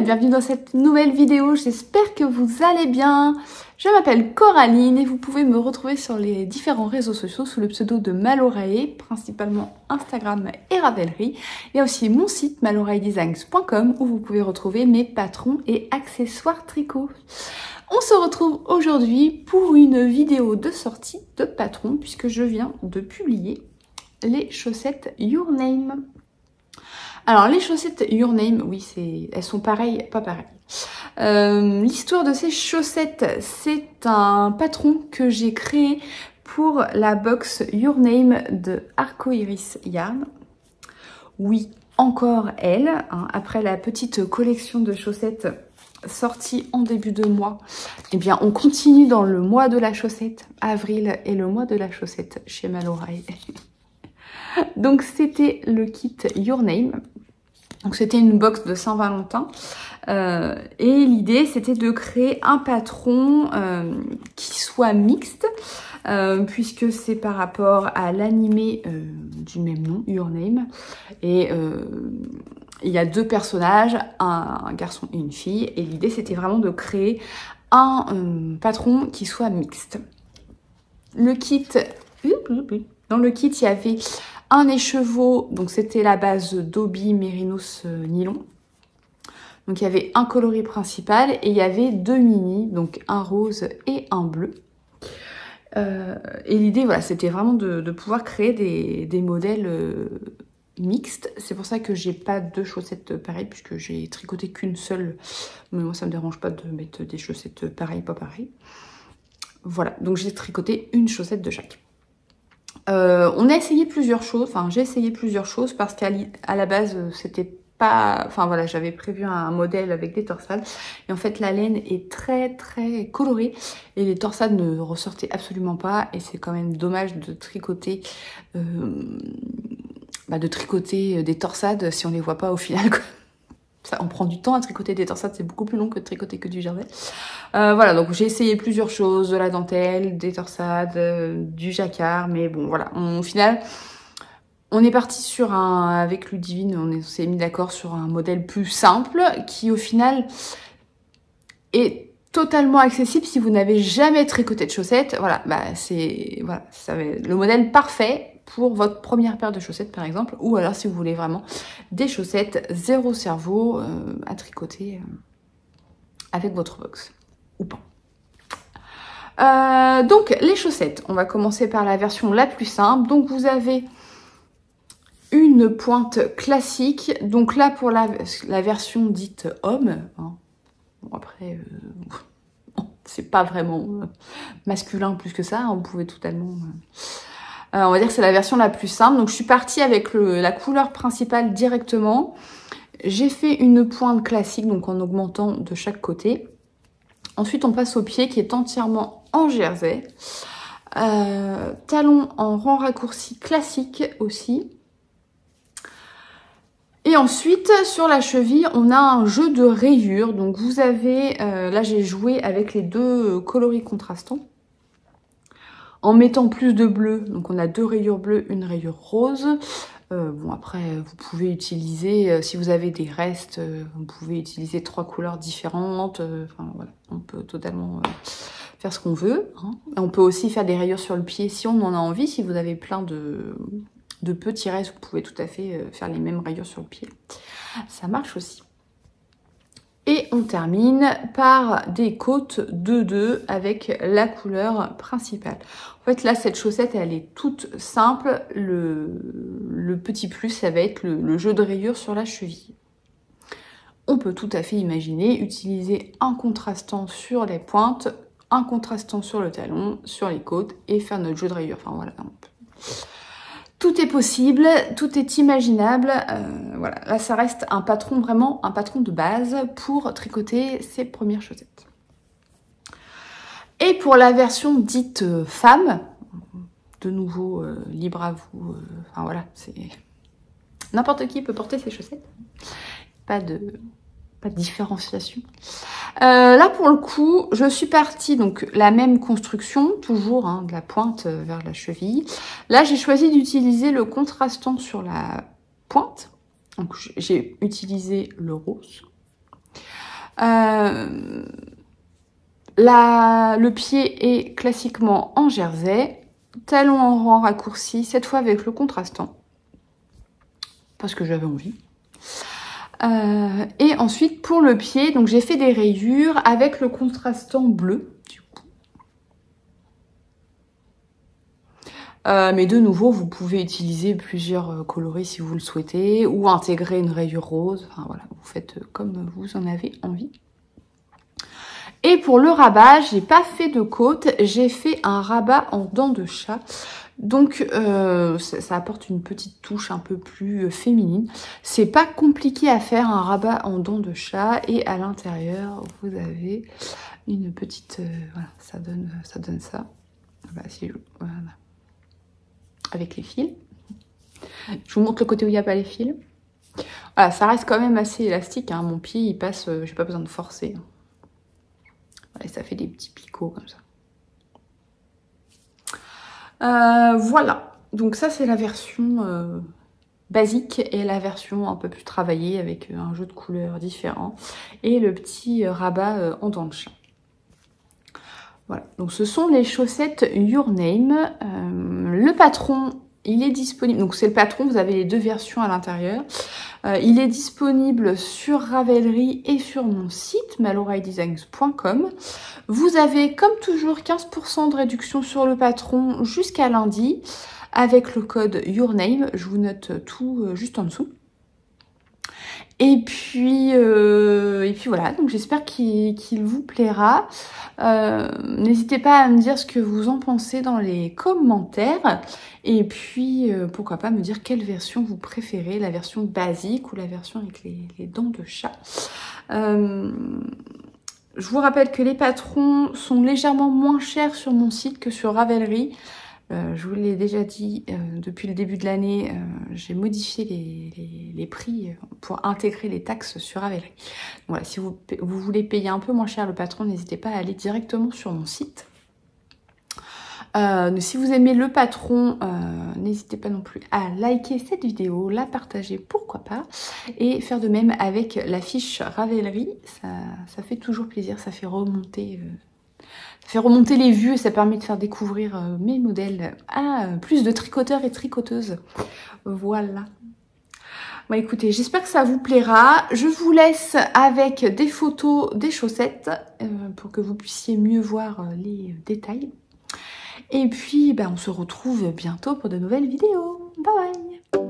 bienvenue dans cette nouvelle vidéo, j'espère que vous allez bien. Je m'appelle Coraline et vous pouvez me retrouver sur les différents réseaux sociaux sous le pseudo de Malorae, principalement Instagram et Ravelry. Il y a aussi mon site maloraedesigns.com où vous pouvez retrouver mes patrons et accessoires tricot. On se retrouve aujourd'hui pour une vidéo de sortie de patron puisque je viens de publier les chaussettes Your Name. Alors les chaussettes Your Name, oui, elles sont pareilles, pas pareilles. L'histoire de ces chaussettes, c'est un patron que j'ai créé pour la box Your Name de Arcoiris Yarn. Oui, encore elle, hein, après la petite collection de chaussettes sortie en début de mois, eh bien on continue dans le mois de la chaussette. Avril est le mois de la chaussette chez Malorae. Donc c'était le kit Your Name. Donc c'était une box de Saint-Valentin. Et l'idée c'était de créer un patron qui soit mixte. Puisque c'est par rapport à l'animé du même nom, Your Name. Et il y a deux personnages, un garçon et une fille. Et l'idée c'était vraiment de créer un patron qui soit mixte. Le kit, dans le kit il y avait un écheveau, donc c'était la base Dobby Mérinos Nylon. Donc il y avait un coloris principal et il y avait deux mini, donc un rose et un bleu. Et l'idée, voilà, c'était vraiment de pouvoir créer des modèles mixtes. C'est pour ça que j'ai pas deux chaussettes pareilles, puisque j'ai tricoté qu'une seule. Mais moi, ça me dérange pas de mettre des chaussettes pareilles, pas pareilles. Voilà, donc j'ai tricoté une chaussette de chaque. On a essayé plusieurs choses, enfin j'ai essayé plusieurs choses parce qu'à la base c'était pas, enfin voilà, j'avais prévu un modèle avec des torsades et en fait la laine est très colorée et les torsades ne ressortaient absolument pas et c'est quand même dommage de tricoter des torsades si on les voit pas au final quoi. Ça, on prend du temps à tricoter des torsades, c'est beaucoup plus long que de tricoter que du jersey. Voilà, donc j'ai essayé plusieurs choses, de la dentelle, des torsades, du jacquard, mais bon voilà, au final, on est parti sur avec Ludivine, on s'est mis d'accord sur un modèle plus simple, qui au final est totalement accessible si vous n'avez jamais tricoté de chaussettes. Voilà, ça va être le modèle parfait pour votre première paire de chaussettes par exemple, ou alors si vous voulez vraiment des chaussettes zéro cerveau à tricoter avec votre box ou pas. Donc les chaussettes, on va commencer par la version la plus simple. Donc vous avez une pointe classique, donc là pour la version dite homme, hein. Bon, après c'est pas vraiment masculin plus que ça, hein, vous pouvez totalement... on va dire que c'est la version la plus simple. Donc je suis partie avec la couleur principale directement. J'ai fait une pointe classique, donc en augmentant de chaque côté. Ensuite on passe au pied qui est entièrement en jersey. Talon en rang raccourci classique aussi. Et ensuite, sur la cheville, on a un jeu de rayures. Donc vous avez, là j'ai joué avec les deux coloris contrastants. En mettant plus de bleu, donc on a deux rayures bleues, une rayure rose. Bon après, vous pouvez utiliser, si vous avez des restes, vous pouvez utiliser 3 couleurs différentes. Enfin voilà, on peut totalement faire ce qu'on veut. Hein. On peut aussi faire des rayures sur le pied si on en a envie. Si vous avez plein de petits restes, vous pouvez tout à fait faire les mêmes rayures sur le pied. Ça marche aussi. Et on termine par des côtes 2-2 avec la couleur principale. En fait, là, cette chaussette, elle est toute simple. Le petit plus, ça va être le jeu de rayures sur la cheville. On peut tout à fait imaginer utiliser un contrastant sur les pointes, un contrastant sur le talon, sur les côtes et faire notre jeu de rayures. Enfin, voilà. Tout est possible, tout est imaginable. Voilà, là ça reste un patron, vraiment un patron de base pour tricoter ses premières chaussettes. Et pour la version dite femme, de nouveau libre à vous, enfin voilà, c'est n'importe qui peut porter ses chaussettes. Pas de différenciation. Là pour le coup, je suis partie, donc la même construction, toujours hein, de la pointe vers la cheville. Là j'ai choisi d'utiliser le contrastant sur la pointe. Donc j'ai utilisé le rose. Le pied est classiquement en jersey, talon en rang raccourci, cette fois avec le contrastant, parce que j'avais envie. Et ensuite pour le pied, donc j'ai fait des rayures avec le contrastant bleu. Mais de nouveau, vous pouvez utiliser plusieurs coloris si vous le souhaitez, ou intégrer une rayure rose. Enfin voilà, vous faites comme vous en avez envie. Et pour le rabat, j'ai pas fait de côte, j'ai fait un rabat en dents de chat. Donc ça apporte une petite touche un peu plus féminine. C'est pas compliqué à faire un rabat en dents de chat, et à l'intérieur vous avez une petite voilà, ça donne ça. Voilà, voilà. Avec les fils. Je vous montre le côté où il n'y a pas les fils. Voilà, ça reste quand même assez élastique, hein. Mon pied il passe, j'ai pas besoin de forcer. Voilà, et ça fait des petits picots comme ça. Voilà, donc ça c'est la version basique, et la version un peu plus travaillée avec un jeu de couleurs différent et le petit rabat en dents de chat. Voilà, donc ce sont les chaussettes Your Name. Le patron, il est disponible, donc c'est le patron, vous avez les deux versions à l'intérieur. Il est disponible sur Ravelry et sur mon site malorailledesigns.com. Vous avez comme toujours 15% de réduction sur le patron jusqu'à lundi avec le code Your Name. Je vous note tout juste en dessous. Et puis voilà, donc j'espère qu'il vous plaira. N'hésitez pas à me dire ce que vous en pensez dans les commentaires. Et puis pourquoi pas me dire quelle version vous préférez, la version basique ou la version avec les dents de chat. Je vous rappelle que les patrons sont légèrement moins chers sur mon site que sur Ravelry. Je vous l'ai déjà dit, depuis le début de l'année, j'ai modifié les prix pour intégrer les taxes sur Ravelry. Voilà, si vous voulez payer un peu moins cher le patron, n'hésitez pas à aller directement sur mon site. Si vous aimez le patron, n'hésitez pas non plus à liker cette vidéo, la partager, pourquoi pas, et faire de même avec la fiche Ravelry. Ça fait toujours plaisir, ça fait remonter les vues, et ça permet de faire découvrir mes modèles à plus de tricoteurs et tricoteuses. Voilà. Bon écoutez, j'espère que ça vous plaira. Je vous laisse avec des photos des chaussettes pour que vous puissiez mieux voir les détails. Et puis, on se retrouve bientôt pour de nouvelles vidéos. Bye bye!